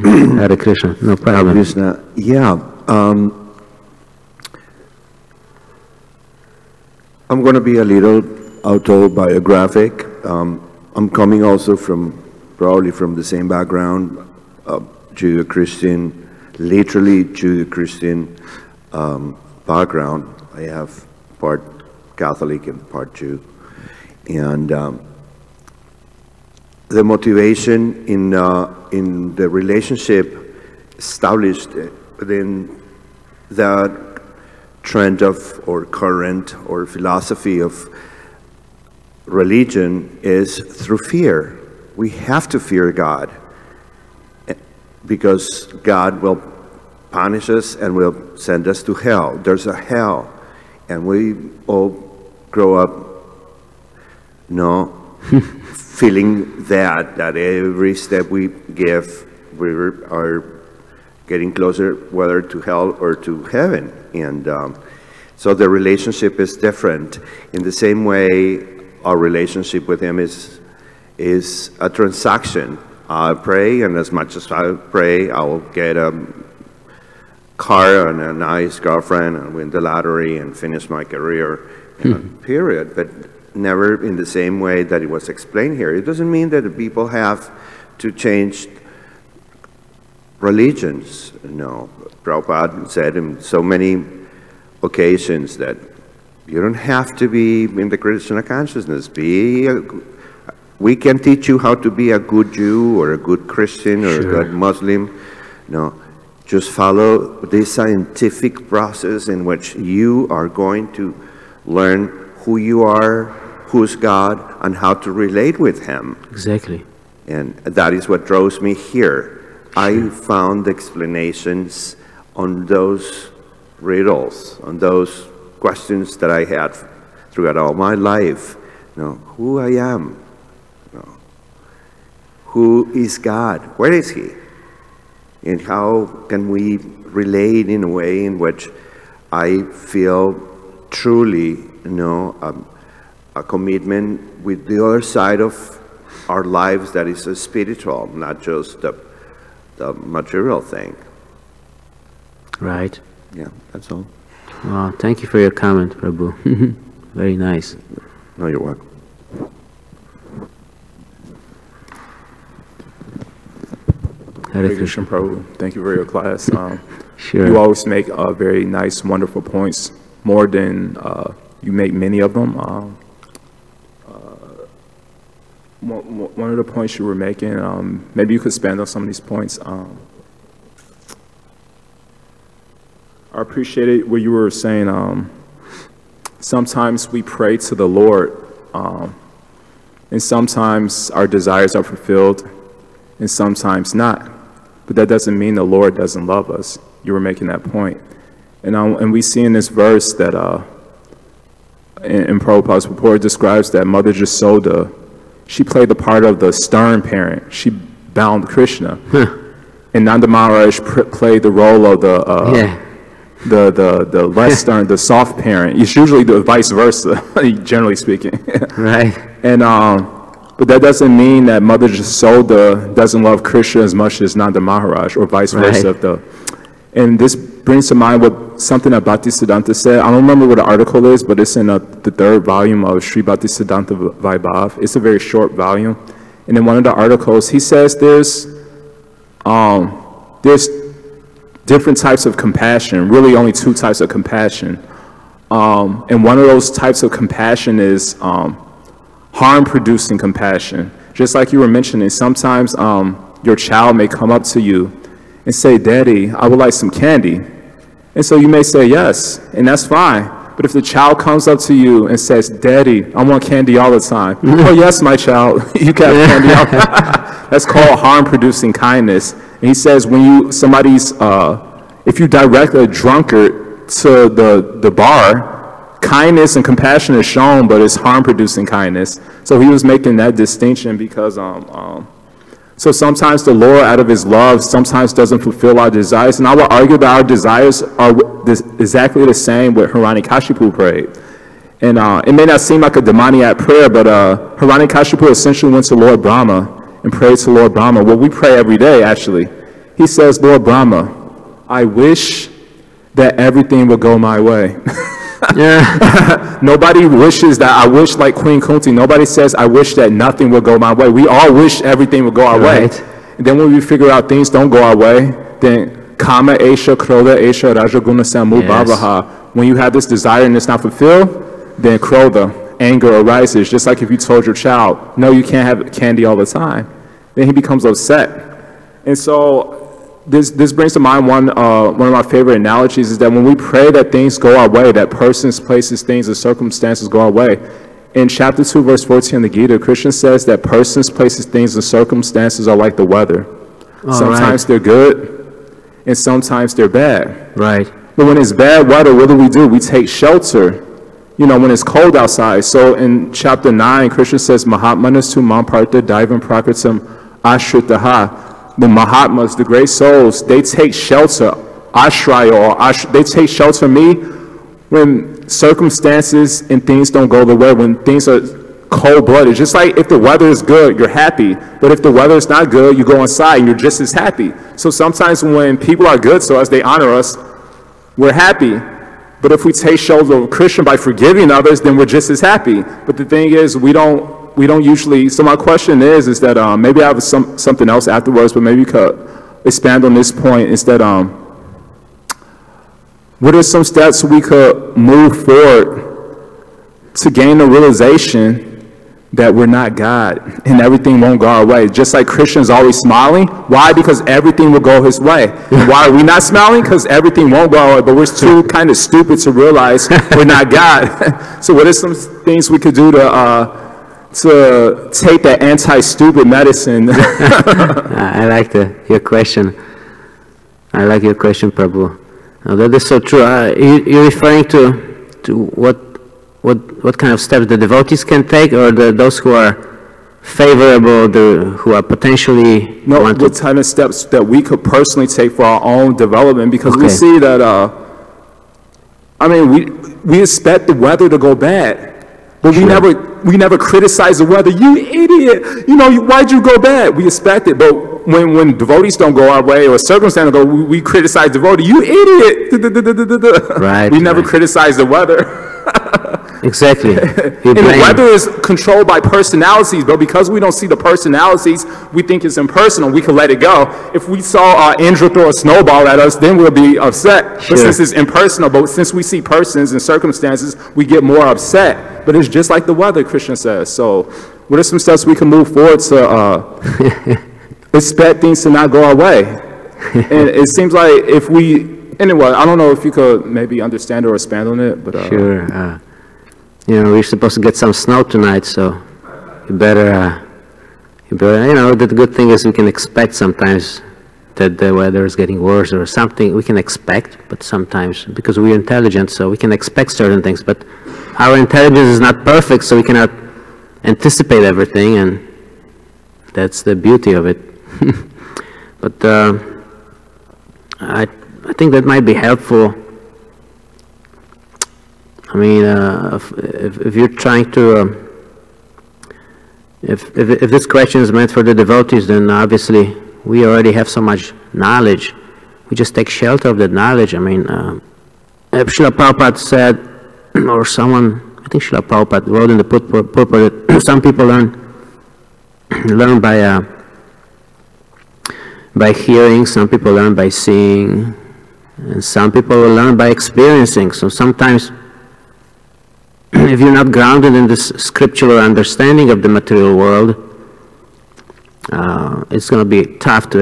Hare Krishna, no problem. Krishna, yeah. I'm going to be a little autobiographic. I'm coming also probably from the same background, Judeo-Christian, literally Judeo-Christian background. I have part Catholic and part Jew. And the motivation in the relationship established within that trend of, or current, or philosophy of religion is through fear. We have to fear God, because God will punish us and will send us to hell. There's a hell, and we all grow up, feeling that every step we give, we are getting closer, whether to hell or to heaven. And so the relationship is different. In the same way, our relationship with Him is a transaction. I pray, and as much as I pray, I will get a car and a nice girlfriend and win the lottery and finish my career, period. But never in the same way that it was explained here. It doesn't mean that the people have to change religions. No, Prabhupada said in so many occasions that you don't have to be in the Krishna consciousness. We can teach you how to be a good Jew or a good Christian or a good Muslim. No, just follow this scientific process in which you are going to learn who you are, who's God, and how to relate with Him. Exactly. And that is what draws me here. I found explanations on those riddles, on those questions that I had throughout all my life. Who I am, who is God, where is He, and how can we relate in a way in which I feel truly, a commitment with the other side of our lives that is spiritual, not just the material thing. Right. Yeah, that's all. Well, thank you for your comment, Prabhu. Very nice. No, you're welcome. Hare Krishna, Prabhu. Thank you for your class. Sure. You always make very nice, wonderful points. more than you make many of them. One of the points you were making, maybe you could expand on some of these points. I appreciated what you were saying. Sometimes we pray to the Lord, and sometimes our desires are fulfilled, and sometimes not. But that doesn't mean the Lord doesn't love us. You were making that point. And we see in this verse that in Prabhupada's report, describes that Mother Jasoda, she played the part of the stern parent. She bound Krishna. And Nanda Maharaj played the role of the less stern, the soft parent. It's usually the vice versa, generally speaking. Right. And but that doesn't mean that Mother Jasoda doesn't love Krishna as much as Nanda Maharaj, or vice versa. Right. And this brings to mind something that Bhaktisiddhanta said. I don't remember what the article is, but it's in the 3rd volume of Sri Bhaktisiddhanta Vaibhav. It's a very short volume. And in one of the articles, he says there's different types of compassion, really only 2 types of compassion. And one of those types of compassion is harm-producing compassion. Just like you were mentioning, sometimes your child may come up to you and say, "Daddy, I would like some candy." And so you may say yes, and that's fine. But if the child comes up to you and says, "Daddy, I want candy all the time." "Oh yes, my child, you can have candy all the time." That's called harm-producing kindness. And he says when if you direct a drunkard to the bar, kindness and compassion is shown, but it's harm-producing kindness. So he was making that distinction because so sometimes the Lord, out of his love, sometimes doesn't fulfill our desires. And I would argue that our desires are exactly the same what Hiranyakashipu prayed. And it may not seem like a demoniac prayer, but Hiranyakashipu essentially went to Lord Brahma and prayed to Lord Brahma. Well, we pray every day, actually. He says, "Lord Brahma, I wish that everything would go my way." Yeah. Nobody wishes that. I wish like Queen Kunti. Nobody says, "I wish that nothing would go my way." We all wish everything would go our way. And then when we figure out things don't go our way, then Kama Esha, Krodha Esha, Rajaguna Samu Bhavaha. When you have this desire and it's not fulfilled, then Krodha, anger arises. Just like if you told your child, "No, you can't have candy all the time," then he becomes upset. And so this brings to mind one of my favorite analogies is that when we pray that things go our way, that persons, places, things, and circumstances go our way. In chapter 2, verse 14 of the Gita, Krishna says that persons, places, things, and circumstances are like the weather. Sometimes they're good, and sometimes they're bad. Right. But when it's bad weather, what do? We take shelter, when it's cold outside. So in chapter 9, Krishna says, Mahatmanas tu mamparta daivam prakritam ashritaha. The Mahatmas, the great souls, they take shelter, ashraya, they take shelter from me when circumstances and things don't go the way, when things are cold-blooded. Just like if the weather is good, you're happy. But if the weather is not good, you go inside and you're just as happy. So sometimes when people are good to us, they honor us, we're happy. But if we take shelter of Krishna by forgiving others, then we're just as happy. But the thing is, we don't usually, so my question is that maybe I have something else afterwards, but maybe you could expand on this point, is that what are some steps we could move forward to gain the realization that we're not God and everything won't go our way? Just like Krishna's always smiling. Why? Because everything will go his way. And why are we not smiling? Because everything won't go our way, but we're too kind of stupid to realize we're not God. So what are some things we could do to take that anti-stupid medicine? I like your question. I like your question, Prabhu. That is so true. You're referring to what kind of steps the devotees can take, or those who are favorable, who are potentially... No, what kind of steps that we could personally take for our own development, because we see that, we expect the weather to go bad. But we never criticize the weather. You idiot! Why'd you go bad? We expect it, but when devotees don't go our way or circumstances go, we criticize devotee. You idiot! Right. We never criticize the weather. Exactly. And the weather is controlled by personalities, but because we don't see the personalities, we think it's impersonal. We can let it go. If we saw Andrew throw a snowball at us, then we'll be upset. Sure. But since it's impersonal, but since we see persons and circumstances, we get more upset. But it's just like the weather, Krishna says. So what are some steps we can move forward to expect things to not go our way? And it seems like if we, anyway, I don't know if you could maybe understand or expand on it, but sure. You know, we're supposed to get some snow tonight, so you better, you know, the good thing is we can expect sometimes that the weather is getting worse or something. We can expect, but sometimes, because we're intelligent, so we can expect certain things, but our intelligence is not perfect, so we cannot anticipate everything, and that's the beauty of it. But I think that might be helpful. I mean, if you're trying to, if this question is meant for the devotees, then obviously we already have so much knowledge. We just take shelter of that knowledge. I mean, Srila Prabhupada said, or someone, I think Srila Prabhupada wrote in the purport that some people learn by hearing, some people learn by seeing, and some people learn by experiencing. So sometimes, if you're not grounded in this scriptural understanding of the material world, it's going to be tough to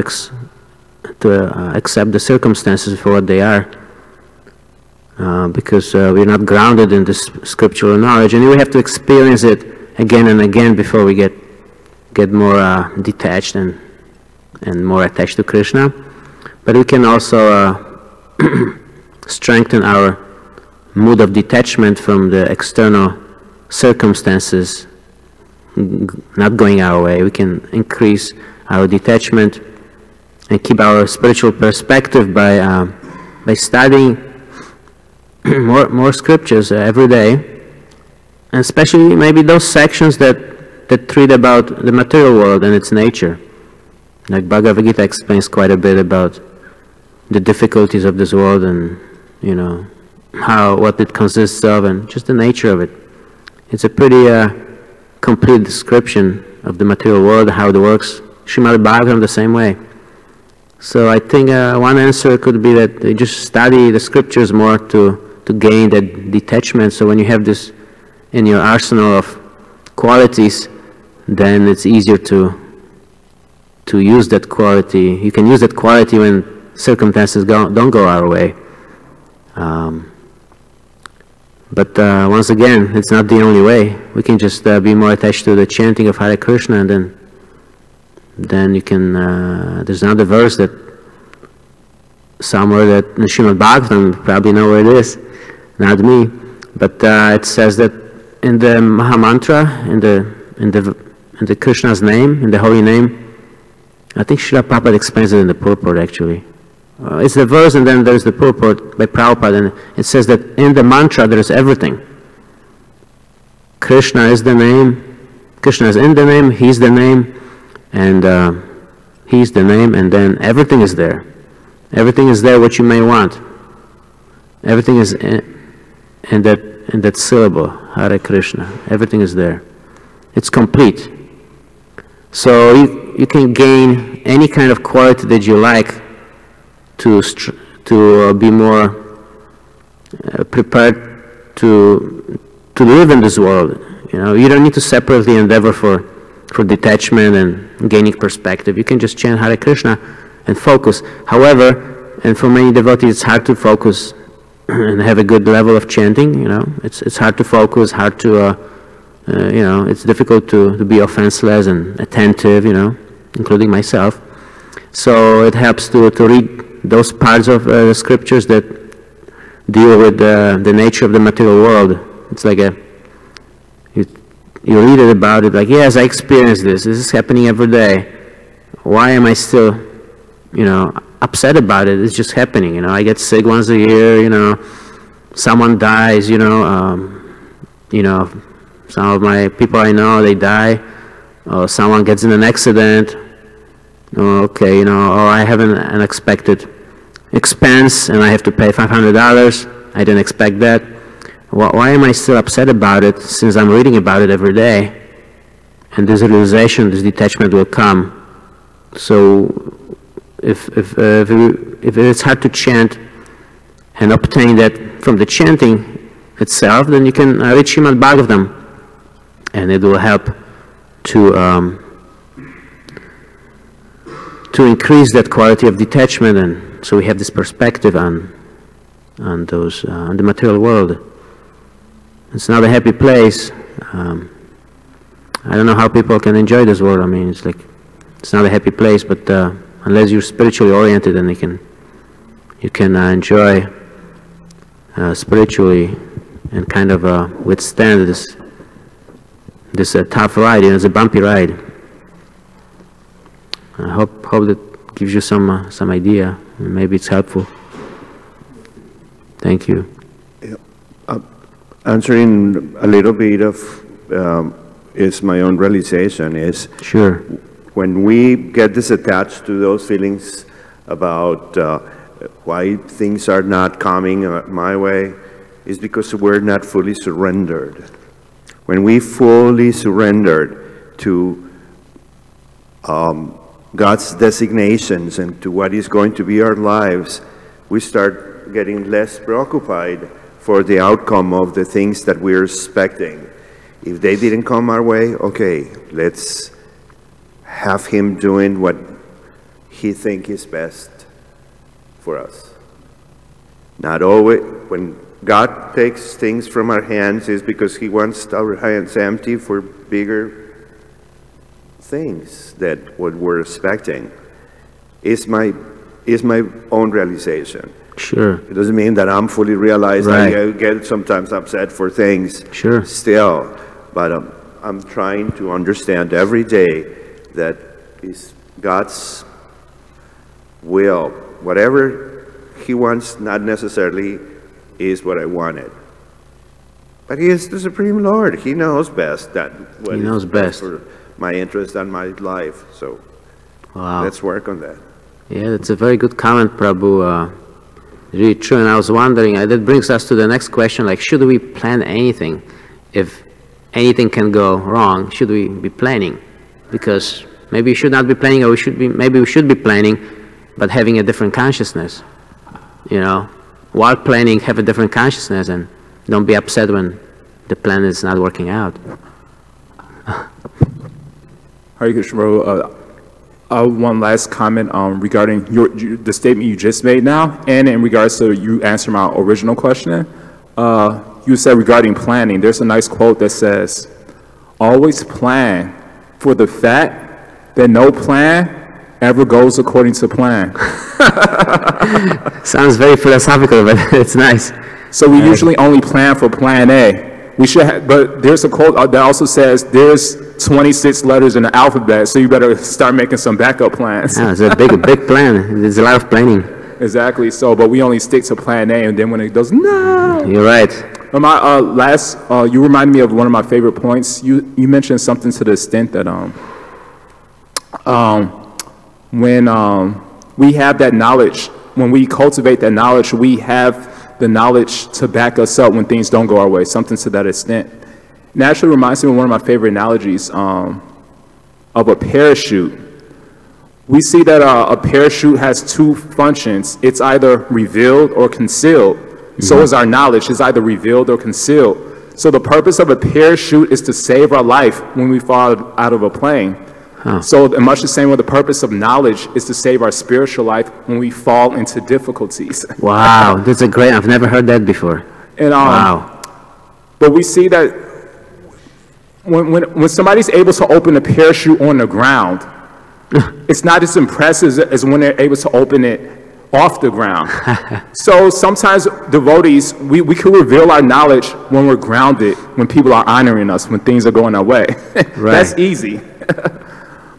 accept the circumstances for what they are, because we're not grounded in this scriptural knowledge, and we have to experience it again and again before we get more detached and more attached to Krishna. But we can also strengthen our mood of detachment from the external circumstances not going our way. We can increase our detachment and keep our spiritual perspective by studying more scriptures every day, and especially maybe those sections that treat about the material world and its nature. Like Bhagavad Gita explains quite a bit about the difficulties of this world, and you know, what it consists of, and just the nature of it. It's a pretty complete description of the material world, how it works. Srimad Bhagavatam the same way. So I think one answer could be that you just study the scriptures more to gain that detachment. So when you have this in your arsenal of qualities, then it's easier to use that quality. You can use that quality when circumstances don't go our way. But once again, it's not the only way. We can just be more attached to the chanting of Hare Krishna, and then you can, there's another verse that somewhere that in Srimad Bhagavatam, you probably know where it is, not me, but it says that in the Mahamantra, in the Krishna's name, in the holy name, I think Srila Prabhupada explains it in the purport actually. It's the verse, and then there's the purport by Prabhupada, and it says that in the mantra there is everything. Krishna is the name, Krishna is in the name, He's the name, and He's the name, and then everything is there. Everything is there what you may want. Everything is in that syllable, Hare Krishna. Everything is there. It's complete. So you can gain any kind of quality that you like to be more prepared to live in this world. You know, you don't need to separately endeavor for detachment and gaining perspective. You can just chant Hare Krishna and focus. However, and for many devotees, it's hard to focus and have a good level of chanting. You know, it's hard to focus, hard to you know, it's difficult to be offenseless and attentive. You know, including myself. So it helps to read those parts of the scriptures that deal with the nature of the material world. It's like you read it about it, like, yes, I experienced this. This is happening every day. Why am I still, you know, upset about it? It's just happening. You know, I get sick once a year. You know, someone dies. You know, some of my people I know, they die. Or someone gets in an accident. Oh, okay, you know, or I have an unexpected expense and I have to pay $500. I didn't expect that. why am I still upset about it since I'm reading about it every day? And this realization, this detachment will come. So if it's hard to chant and obtain that from the chanting itself, then you can read Srimad Bhagavatam, and it will help to increase that quality of detachment, and so we have this perspective on those on the material world. It's not a happy place. I don't know how people can enjoy this world. I mean, it's not a happy place, but unless you're spiritually oriented, then you can enjoy spiritually and kind of withstand this tough ride. It's a bumpy ride. I hope that gives you some idea. Maybe it's helpful. Thank you. Answering a little bit of is my own realization is sure. When we get disattached to those feelings about why things are not coming my way, is because we're not fully surrendered. When we fully surrendered to God's designations and to what is going to be our lives, we start getting less preoccupied for the outcome of the things that we're expecting. If they didn't come our way, okay, let's have Him doing what He thinks is best for us. Not always, when God takes things from our hands, is because He wants our hands empty for bigger things that what we're expecting. Is my own realization. Sure. It doesn't mean that I'm fully realized. Right. I get sometimes upset for things. Sure. Still, but I'm trying to understand every day that is God's will. Whatever He wants, not necessarily is what I wanted. But He is the Supreme Lord. He knows best what He knows is best for my interest and my life. So wow. Let's work on that. Yeah, that's a very good comment, Prabhu. Really true. And I was wondering, that brings us to the next question, like, should we plan anything? If anything can go wrong, should we be planning? Because maybe we should not be planning, or maybe we should be planning, but having a different consciousness. You know, while planning, have a different consciousness, and don't be upset when the plan is not working out. Hare Krishna, one last comment regarding the statement you just made now, and in regards to you answering my original question. You said regarding planning, there's a nice quote that says, always plan for the fact that no plan ever goes according to plan. Sounds very philosophical, but it's nice. So we usually only plan for plan A. We should but there's a quote that also says there's 26 letters in the alphabet, so you better start making some backup plans. Yeah, it's a big plan. There's a lot of planning. Exactly. So, but we only stick to plan A, and then when it goes, no. You're right. My you reminded me of one of my favorite points. You mentioned something to the extent that when we have that knowledge, when we cultivate that knowledge, we have the knowledge to back us up when things don't go our way. Something to that extent. It actually reminds me of one of my favorite analogies of a parachute. We see that a parachute has two functions. It's either revealed or concealed. Mm-hmm. So is our knowledge. It's either revealed or concealed. So the purpose of a parachute is to save our life when we fall out of a plane. Huh. So in much the same way, the purpose of knowledge is to save our spiritual life when we fall into difficulties. Wow, that's a great, I've never heard that before. And, wow. But we see that when somebody's able to open a parachute on the ground, it's not as impressive as when they're able to open it off the ground. So sometimes devotees, we can reveal our knowledge when we're grounded, when people are honoring us, when things are going our way. Right. That's easy.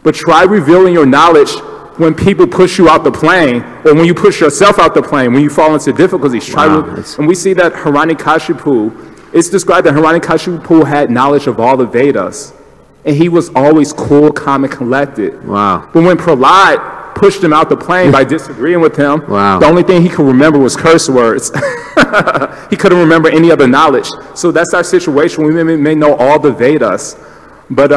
But try revealing your knowledge when people push you out the plane, or when you push yourself out the plane, when you fall into difficulties. And we see that Hiranyakashipu, it's described that Hiranyakashipu had knowledge of all the Vedas, and he was always cool, calm, and collected. Wow. But when Prahlad pushed him out the plane by disagreeing with him. Wow. The only thing he could remember was curse words. He couldn't remember any other knowledge. So that's our situation. We may know all the Vedas, but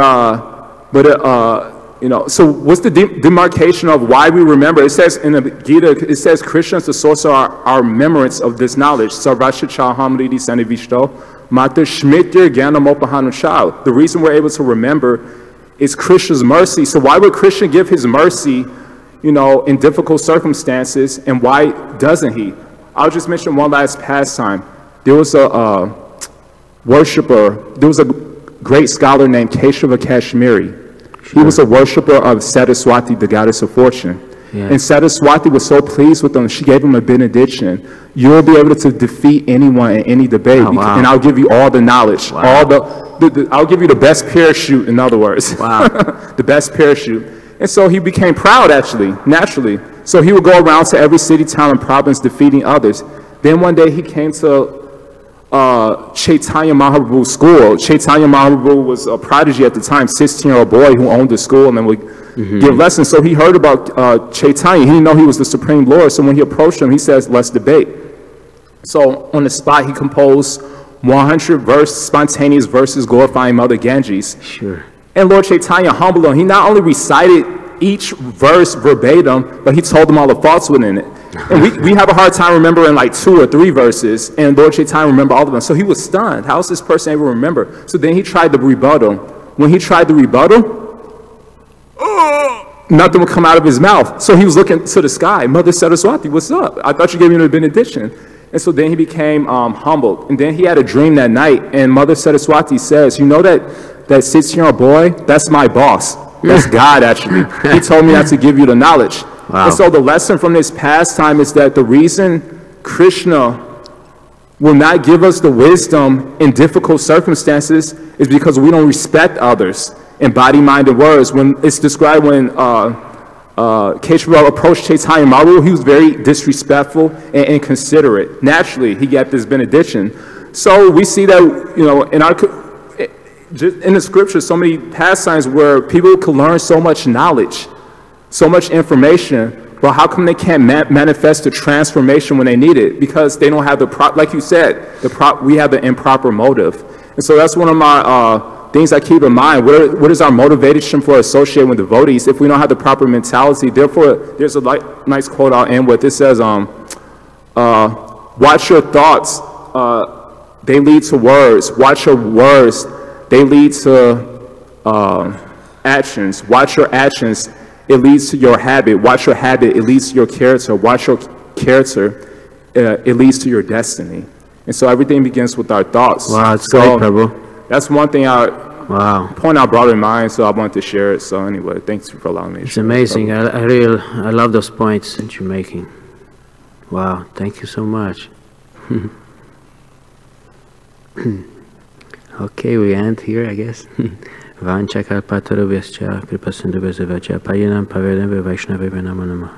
you know, so what's the demarcation of why we remember? It says in the Gita, it says Krishna is the source of our remembrance of this knowledge. Sarvasha Chahamriti Sanivishto, Mata Shmitir Gyanamopahanushao. The reason we're able to remember is Krishna's mercy. So why would Krishna give his mercy, you know, in difficult circumstances, and why doesn't he? I'll just mention one last pastime. There was a worshiper, there was a great scholar named Keshava Kashmiri. He was a worshiper of Saraswati, the goddess of fortune. Yeah. And Saraswati was so pleased with him, she gave him a benediction. You'll be able to defeat anyone in any debate, wow. and I'll give you all the knowledge, wow. I'll give you the best parachute, in other words. Wow. The best parachute. And so he became proud, actually, naturally. So he would go around to every city, town, and province defeating others. Then one day he came to Chaitanya Mahaprabhu's school. Chaitanya Mahaprabhu was a prodigy at the time, 16-year-old boy who owned the school and then would give lessons. So he heard about Chaitanya. He didn't know he was the Supreme Lord. So when he approached him, he says, let's debate. So on the spot, he composed 100 spontaneous verses glorifying Mother Ganges. Sure. And Lord Chaitanya humbled him. He not only recited each verse verbatim, but he told them all the faults within it. And we have a hard time remembering like 2 or 3 verses, and Lord Chaitanya remembered all of them. So he was stunned. How is this person able to remember? So then he tried to rebuttal. When he tried to rebuttal, nothing would come out of his mouth. So he was looking to the sky. Mother Saraswati, what's up? I thought you gave me a benediction. And so then he became humbled. And then he had a dream that night, and Mother Saraswati says, you know that 16-year-old boy, that's my boss. That's God, actually. He told me not to give you the knowledge. Wow. And so the lesson from this pastime is that the reason Krishna will not give us the wisdom in difficult circumstances is because we don't respect others in body, mind, and words. When it's described when Keshava approached Chaitanya Mahaprabhu, he was very disrespectful and inconsiderate. Naturally, he got this benediction. So we see that, you know, in the scriptures, so many pastimes where people can learn so much knowledge, so much information, but how come they can't manifest the transformation when they need it? Because they don't have like you said, we have the improper motive. And so that's one of my things I keep in mind. What is our motivation for associating with devotees if we don't have the proper mentality? Therefore, there's a nice quote I'll end with. It says, watch your thoughts, they lead to words. Watch your words, they lead to actions. Watch your actions, it leads to your habit. Watch your habit, it leads to your character. Watch your character, it leads to your destiny. And so everything begins with our thoughts. Wow, it's great, Prabhu. That's one thing point I brought in mind, so I wanted to share it. So anyway, thanks for allowing me to share. It's amazing. I love those points that you're making. Wow, thank you so much. Okay, we end here, I guess. Vancha kalpatarubhyascha kripasindubhyascha payanam pavedam vaishnavaya namo namah.